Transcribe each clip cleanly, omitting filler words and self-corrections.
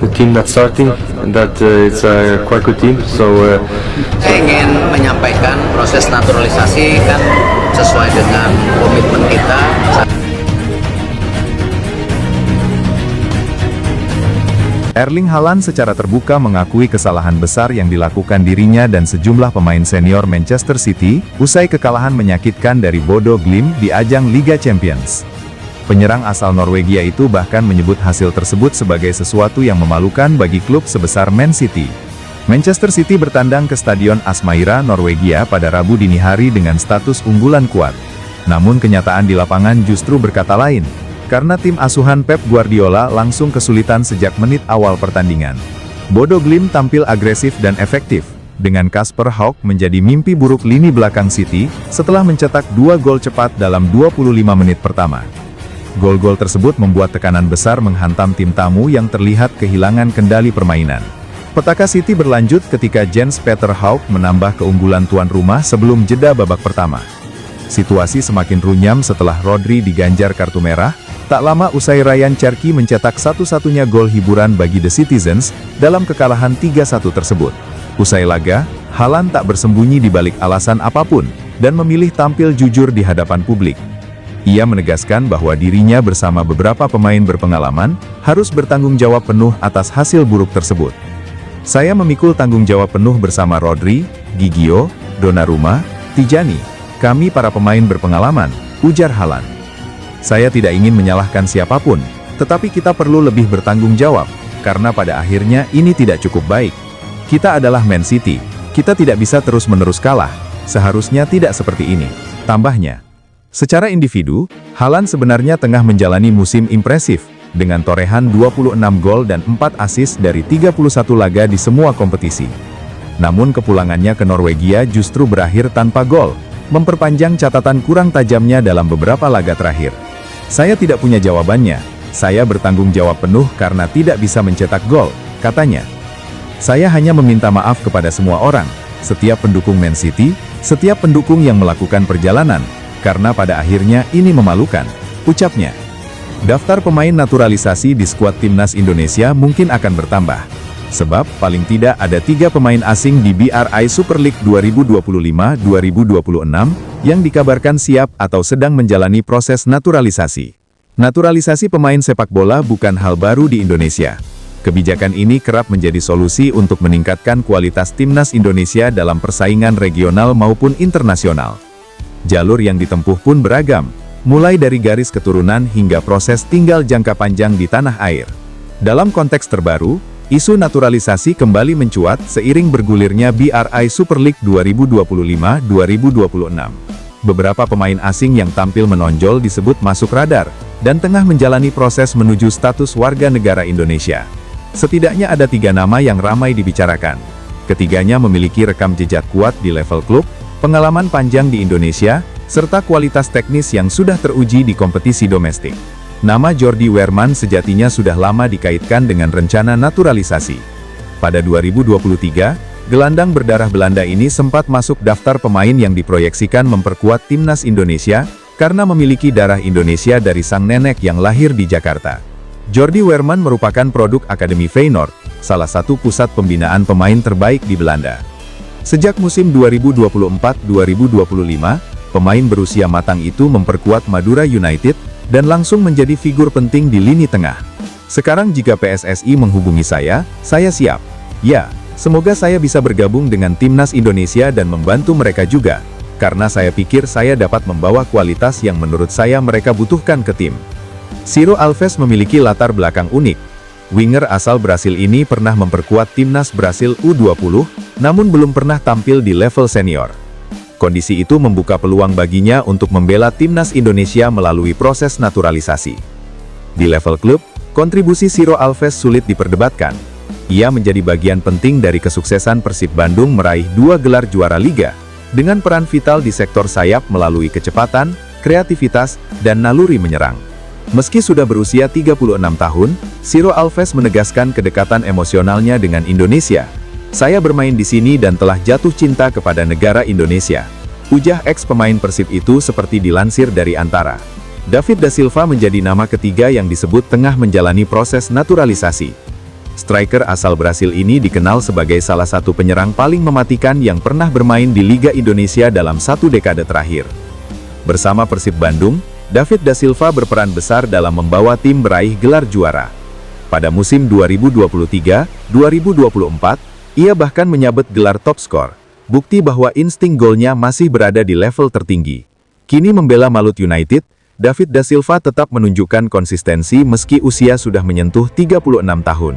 the team that's starting, and that it's a quite good team. So Saya ingin menyampaikan proses naturalisasi kan sesuai dengan komitmen kita. Erling Haaland secara terbuka mengakui kesalahan besar yang dilakukan dirinya dan sejumlah pemain senior Manchester City, usai kekalahan menyakitkan dari Bodo Glimt di ajang Liga Champions. Penyerang asal Norwegia itu bahkan menyebut hasil tersebut sebagai sesuatu yang memalukan bagi klub sebesar Man City. Manchester City bertandang ke Stadion Aspmyra, Norwegia pada Rabu dini hari dengan status unggulan kuat. Namun kenyataan di lapangan justru berkata lain. Karena tim asuhan Pep Guardiola langsung kesulitan sejak menit awal pertandingan. Bodo Glimt tampil agresif dan efektif, dengan Kasper Hauck menjadi mimpi buruk lini belakang City, setelah mencetak 2 gol cepat dalam 25 menit pertama. Gol-gol tersebut membuat tekanan besar menghantam tim tamu yang terlihat kehilangan kendali permainan. Petaka City berlanjut ketika Jens Peter Hauck menambah keunggulan tuan rumah sebelum jeda babak pertama. Situasi semakin runyam setelah Rodri diganjar kartu merah. Tak lama usai Ryan Cherki mencetak satu-satunya gol hiburan bagi The Citizens dalam kekalahan 3-1 tersebut. Usai laga, Haaland tak bersembunyi di balik alasan apapun dan memilih tampil jujur di hadapan publik. Ia menegaskan bahwa dirinya bersama beberapa pemain berpengalaman harus bertanggung jawab penuh atas hasil buruk tersebut. Saya memikul tanggung jawab penuh bersama Rodri, Gigio, Donnarumma, Tijani. Kami para pemain berpengalaman, ujar Haaland. Saya tidak ingin menyalahkan siapapun, tetapi kita perlu lebih bertanggung jawab, karena pada akhirnya ini tidak cukup baik. Kita adalah Man City, kita tidak bisa terus-menerus kalah, seharusnya tidak seperti ini, tambahnya. Secara individu, Haaland sebenarnya tengah menjalani musim impresif, dengan torehan 26 gol dan 4 assist dari 31 laga di semua kompetisi. Namun kepulangannya ke Norwegia justru berakhir tanpa gol, memperpanjang catatan kurang tajamnya dalam beberapa laga terakhir. Saya tidak punya jawabannya, saya bertanggung jawab penuh karena tidak bisa mencetak gol, katanya. Saya hanya meminta maaf kepada semua orang, setiap pendukung Man City, setiap pendukung yang melakukan perjalanan, karena pada akhirnya ini memalukan, ucapnya. Daftar pemain naturalisasi di skuad timnas Indonesia mungkin akan bertambah. Sebab, paling tidak ada 3 pemain asing di BRI Super League 2025-2026, yang dikabarkan siap atau sedang menjalani proses naturalisasi. Naturalisasi pemain sepak bola bukan hal baru di Indonesia. Kebijakan ini kerap menjadi solusi untuk meningkatkan kualitas timnas Indonesia dalam persaingan regional maupun internasional. Jalur yang ditempuh pun beragam, mulai dari garis keturunan hingga proses tinggal jangka panjang di tanah air. Dalam konteks terbaru, isu naturalisasi kembali mencuat seiring bergulirnya BRI Super League 2025-2026. Beberapa pemain asing yang tampil menonjol disebut masuk radar, dan tengah menjalani proses menuju status warga negara Indonesia. Setidaknya ada 3 nama yang ramai dibicarakan. Ketiganya memiliki rekam jejak kuat di level klub, pengalaman panjang di Indonesia, serta kualitas teknis yang sudah teruji di kompetisi domestik. Nama Jordi Weerman sejatinya sudah lama dikaitkan dengan rencana naturalisasi. Pada 2023, gelandang berdarah Belanda ini sempat masuk daftar pemain yang diproyeksikan memperkuat timnas Indonesia, karena memiliki darah Indonesia dari sang nenek yang lahir di Jakarta. Jordi Weerman merupakan produk Akademi Feyenoord, salah satu pusat pembinaan pemain terbaik di Belanda. Sejak musim 2024-2025, pemain berusia matang itu memperkuat Madura United, dan langsung menjadi figur penting di lini tengah. Sekarang jika PSSI menghubungi saya siap. Ya, semoga saya bisa bergabung dengan timnas Indonesia dan membantu mereka juga, karena saya pikir saya dapat membawa kualitas yang menurut saya mereka butuhkan ke tim. Ciro Alves memiliki latar belakang unik. Winger asal Brasil ini pernah memperkuat timnas Brasil U20, namun belum pernah tampil di level senior. Kondisi itu membuka peluang baginya untuk membela timnas Indonesia melalui proses naturalisasi. Di level klub, kontribusi Ciro Alves sulit diperdebatkan. Ia menjadi bagian penting dari kesuksesan Persib Bandung meraih 2 gelar juara Liga, dengan peran vital di sektor sayap melalui kecepatan, kreativitas, dan naluri menyerang. Meski sudah berusia 36 tahun, Ciro Alves menegaskan kedekatan emosionalnya dengan Indonesia. Saya bermain di sini dan telah jatuh cinta kepada negara Indonesia, ujar ex-pemain Persib itu seperti dilansir dari Antara. David da Silva menjadi nama ketiga yang disebut tengah menjalani proses naturalisasi. Striker asal Brasil ini dikenal sebagai salah satu penyerang paling mematikan yang pernah bermain di Liga Indonesia dalam 1 dekade terakhir. Bersama Persib Bandung, David da Silva berperan besar dalam membawa tim meraih gelar juara. Pada musim 2023-2024, ia bahkan menyabet gelar top skor, bukti bahwa insting golnya masih berada di level tertinggi. Kini membela Malut United, David da Silva tetap menunjukkan konsistensi meski usia sudah menyentuh 36 tahun.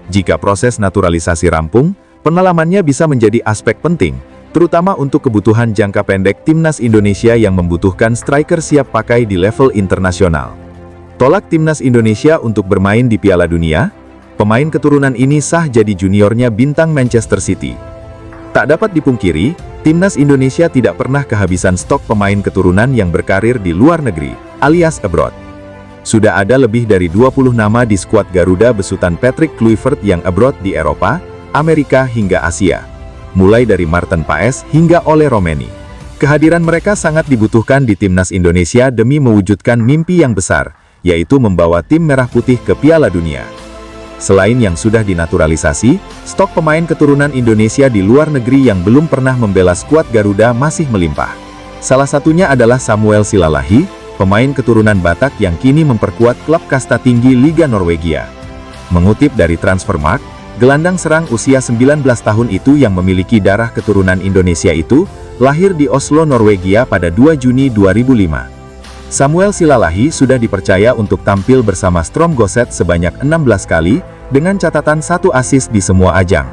Jika proses naturalisasi rampung, pengalamannya bisa menjadi aspek penting, terutama untuk kebutuhan jangka pendek Timnas Indonesia yang membutuhkan striker siap pakai di level internasional. Tolak Timnas Indonesia untuk bermain di Piala Dunia? Pemain keturunan ini sah jadi juniornya bintang Manchester City. Tak dapat dipungkiri, Timnas Indonesia tidak pernah kehabisan stok pemain keturunan yang berkarir di luar negeri, alias abroad. Sudah ada lebih dari 20 nama di skuad Garuda besutan Patrick Kluivert yang abroad di Eropa, Amerika hingga Asia. Mulai dari Martin Paes hingga Ole Romeni. Kehadiran mereka sangat dibutuhkan di Timnas Indonesia demi mewujudkan mimpi yang besar, yaitu membawa tim merah putih ke Piala Dunia. Selain yang sudah dinaturalisasi, stok pemain keturunan Indonesia di luar negeri yang belum pernah membela skuad Garuda masih melimpah. Salah satunya adalah Samuel Silalahi, pemain keturunan Batak yang kini memperkuat klub kasta tinggi Liga Norwegia. Mengutip dari Transfermarkt, gelandang serang usia 19 tahun itu yang memiliki darah keturunan Indonesia itu, lahir di Oslo, Norwegia pada 2 Juni 2005. Samuel Silalahi sudah dipercaya untuk tampil bersama Strømsgodset sebanyak 16 kali, dengan catatan 1 assist di semua ajang.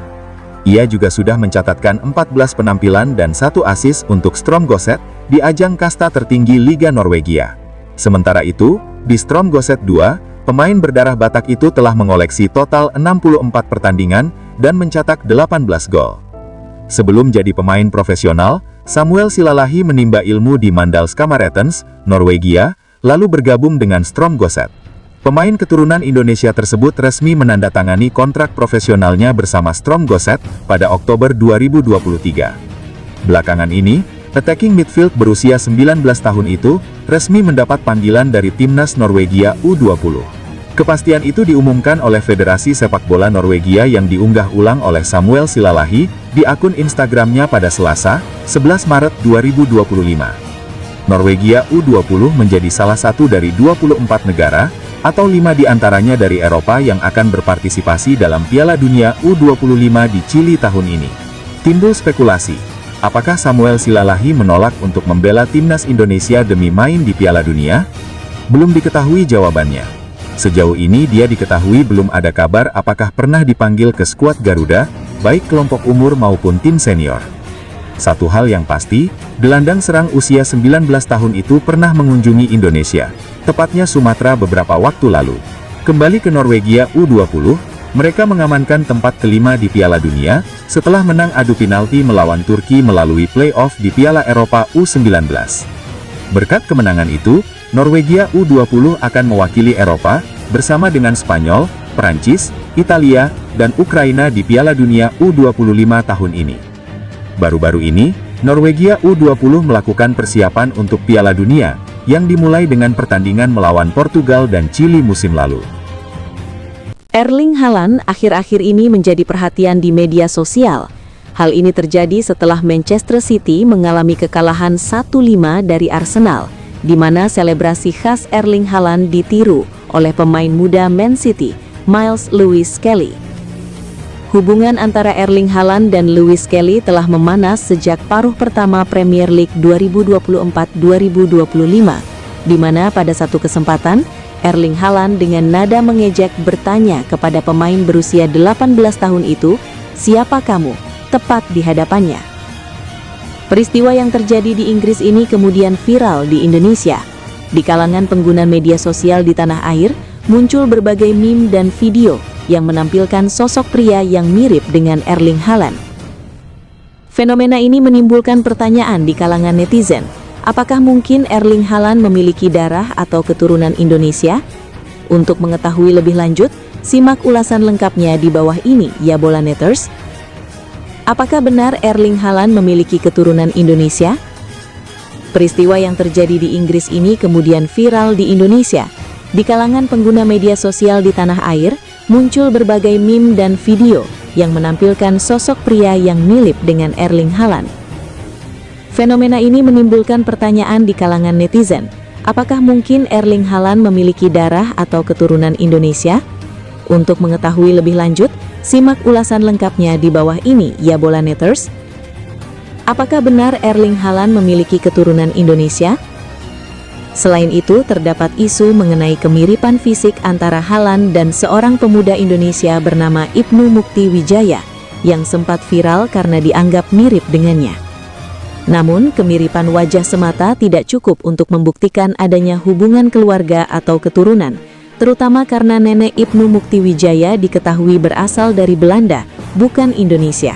Ia juga sudah mencatatkan 14 penampilan dan 1 assist untuk Strømsgodset, di ajang kasta tertinggi Liga Norwegia. Sementara itu, di Strømsgodset 2, pemain berdarah Batak itu telah mengoleksi total 64 pertandingan dan mencetak 18 gol. Sebelum jadi pemain profesional, Samuel Silalahi menimba ilmu di Mandalskameretens, Norwegia, lalu bergabung dengan Strømsgodset. Pemain keturunan Indonesia tersebut resmi menandatangani kontrak profesionalnya bersama Strømsgodset pada Oktober 2023. Belakangan ini, attacking midfield berusia 19 tahun itu, resmi mendapat panggilan dari Timnas Norwegia U20. Kepastian itu diumumkan oleh Federasi Sepak Bola Norwegia yang diunggah ulang oleh Samuel Silalahi, di akun Instagramnya pada Selasa, 11 Maret 2025. Norwegia U20 menjadi salah satu dari 24 negara, atau 5 diantaranya dari Eropa yang akan berpartisipasi dalam Piala Dunia U25 di Chili tahun ini. Timbul spekulasi. Apakah Samuel Silalahi menolak untuk membela Timnas Indonesia demi main di Piala Dunia? Belum diketahui jawabannya. Sejauh ini dia diketahui belum ada kabar apakah pernah dipanggil ke skuad Garuda, baik kelompok umur maupun tim senior. Satu hal yang pasti, gelandang serang usia 19 tahun itu pernah mengunjungi Indonesia, tepatnya Sumatera beberapa waktu lalu. Kembali ke Norwegia U20, mereka mengamankan tempat kelima di Piala Dunia, setelah menang adu penalti melawan Turki melalui play-off di Piala Eropa U19. Berkat kemenangan itu, Norwegia U20 akan mewakili Eropa, bersama dengan Spanyol, Perancis, Italia, dan Ukraina di Piala Dunia U25 tahun ini. Baru-baru ini, Norwegia U20 melakukan persiapan untuk Piala Dunia, yang dimulai dengan pertandingan melawan Portugal dan Chili musim lalu. Erling Haaland akhir-akhir ini menjadi perhatian di media sosial. Hal ini terjadi setelah Manchester City mengalami kekalahan 1-5 dari Arsenal, di mana selebrasi khas Erling Haaland ditiru oleh pemain muda Man City, Miles Lewis Kelly. Hubungan antara Erling Haaland dan Lewis Kelly telah memanas sejak paruh pertama Premier League 2024-2025, di mana pada satu kesempatan, Erling Haaland dengan nada mengejek bertanya kepada pemain berusia 18 tahun itu, "Siapa kamu?" tepat di hadapannya. Peristiwa yang terjadi di Inggris ini kemudian viral di Indonesia. Di kalangan pengguna media sosial di tanah air, muncul berbagai meme dan video yang menampilkan sosok pria yang mirip dengan Erling Haaland. Fenomena ini menimbulkan pertanyaan di kalangan netizen. Apakah mungkin Erling Haaland memiliki darah atau keturunan Indonesia? Untuk mengetahui lebih lanjut, simak ulasan lengkapnya di bawah ini ya Bola Netters. Apakah benar Erling Haaland memiliki keturunan Indonesia? Peristiwa yang terjadi di Inggris ini kemudian viral di Indonesia. Di kalangan pengguna media sosial di tanah air, muncul berbagai meme dan video yang menampilkan sosok pria yang mirip dengan Erling Haaland. Fenomena ini menimbulkan pertanyaan di kalangan netizen. Apakah mungkin Erling Haaland memiliki darah atau keturunan Indonesia? Untuk mengetahui lebih lanjut, simak ulasan lengkapnya di bawah ini ya bola neters. Apakah benar Erling Haaland memiliki keturunan Indonesia? Selain itu, terdapat isu mengenai kemiripan fisik antara Haaland dan seorang pemuda Indonesia bernama Ibnu Mukti Wijaya yang sempat viral karena dianggap mirip dengannya. Namun, kemiripan wajah semata tidak cukup untuk membuktikan adanya hubungan keluarga atau keturunan, terutama karena nenek Ibnu Mukti Wijaya diketahui berasal dari Belanda, bukan Indonesia.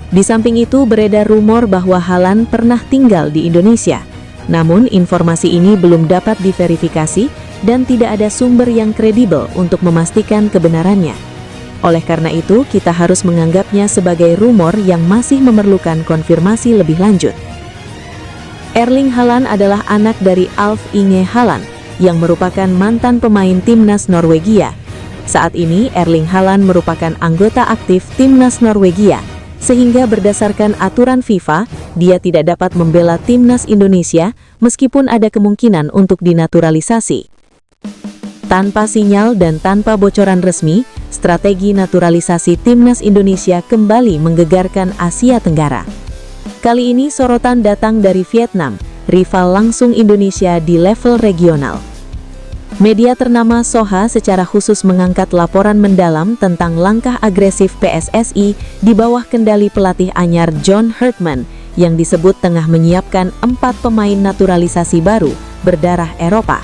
Di samping itu, beredar rumor bahwa Haaland pernah tinggal di Indonesia. Namun, informasi ini belum dapat diverifikasi dan tidak ada sumber yang kredibel untuk memastikan kebenarannya. Oleh karena itu, kita harus menganggapnya sebagai rumor yang masih memerlukan konfirmasi lebih lanjut. Erling Haaland adalah anak dari Alf Inge Haaland, yang merupakan mantan pemain timnas Norwegia. Saat ini, Erling Haaland merupakan anggota aktif timnas Norwegia, sehingga berdasarkan aturan FIFA, dia tidak dapat membela timnas Indonesia meskipun ada kemungkinan untuk dinaturalisasi. Tanpa sinyal dan tanpa bocoran resmi, strategi naturalisasi timnas Indonesia kembali menggegarkan Asia Tenggara. Kali ini sorotan datang dari Vietnam, rival langsung Indonesia di level regional. Media ternama Soha secara khusus mengangkat laporan mendalam tentang langkah agresif PSSI di bawah kendali pelatih anyar John Herdman yang disebut tengah menyiapkan 4 pemain naturalisasi baru berdarah Eropa.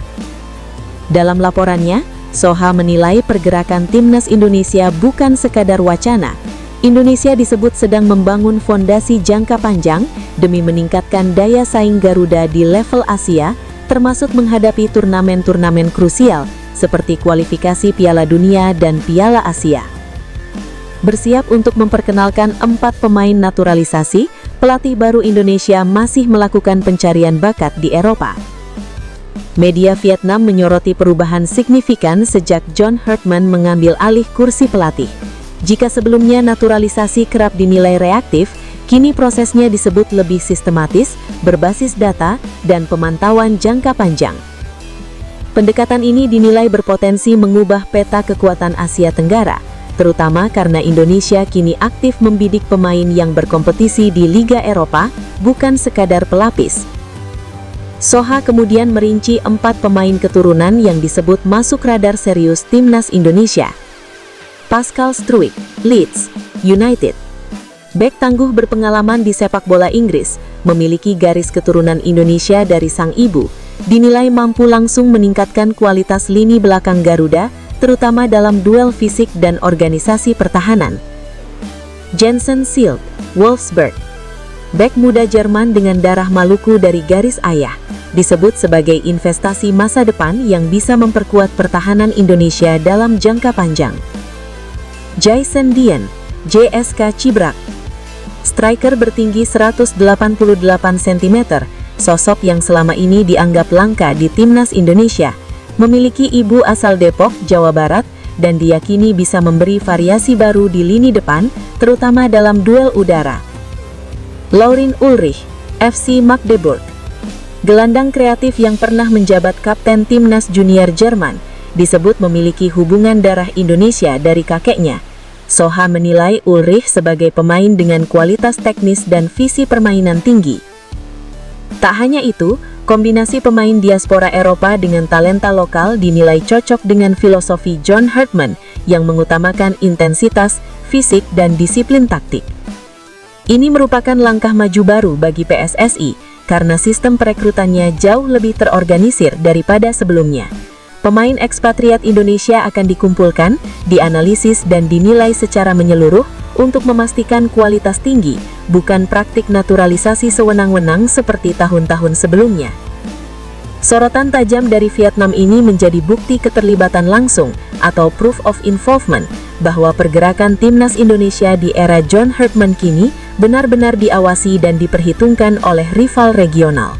Dalam laporannya, Soha menilai pergerakan timnas Indonesia bukan sekadar wacana. Indonesia disebut sedang membangun fondasi jangka panjang demi meningkatkan daya saing Garuda di level Asia, termasuk menghadapi turnamen-turnamen krusial seperti kualifikasi Piala Dunia dan Piala Asia. Bersiap untuk memperkenalkan 4 pemain naturalisasi, pelatih baru Indonesia masih melakukan pencarian bakat di Eropa. Media Vietnam menyoroti perubahan signifikan sejak John Herdman mengambil alih kursi pelatih. Jika sebelumnya naturalisasi kerap dinilai reaktif, kini prosesnya disebut lebih sistematis, berbasis data, dan pemantauan jangka panjang. Pendekatan ini dinilai berpotensi mengubah peta kekuatan Asia Tenggara, terutama karena Indonesia kini aktif membidik pemain yang berkompetisi di Liga Eropa, bukan sekadar pelapis. Soha kemudian merinci 4 pemain keturunan yang disebut masuk radar serius timnas Indonesia. Pascal Struijk, Leeds United. Bek tangguh berpengalaman di sepak bola Inggris, memiliki garis keturunan Indonesia dari sang ibu, dinilai mampu langsung meningkatkan kualitas lini belakang Garuda, terutama dalam duel fisik dan organisasi pertahanan. Jensen Silt, Wolfsburg. Bek muda Jerman dengan darah Maluku dari garis ayah, disebut sebagai investasi masa depan yang bisa memperkuat pertahanan Indonesia dalam jangka panjang. Jason Dien, JSK Cibrak. Striker bertinggi 188 cm, sosok yang selama ini dianggap langka di timnas Indonesia, memiliki ibu asal Depok, Jawa Barat, dan diyakini bisa memberi variasi baru di lini depan, terutama dalam duel udara. Laurin Ulrich, FC Magdeburg. Gelandang kreatif yang pernah menjabat kapten timnas junior Jerman, disebut memiliki hubungan darah Indonesia dari kakeknya. Soha menilai Ulrich sebagai pemain dengan kualitas teknis dan visi permainan tinggi. Tak hanya itu, kombinasi pemain diaspora Eropa dengan talenta lokal dinilai cocok dengan filosofi John Herdman yang mengutamakan intensitas, fisik, dan disiplin taktik. Ini merupakan langkah maju baru bagi PSSI karena sistem perekrutannya jauh lebih terorganisir daripada sebelumnya. Pemain ekspatriat Indonesia akan dikumpulkan, dianalisis dan dinilai secara menyeluruh untuk memastikan kualitas tinggi, bukan praktik naturalisasi sewenang-wenang seperti tahun-tahun sebelumnya. Sorotan tajam dari Vietnam ini menjadi bukti keterlibatan langsung atau proof of involvement bahwa pergerakan timnas Indonesia di era John Herdman kini benar-benar diawasi dan diperhitungkan oleh rival regional.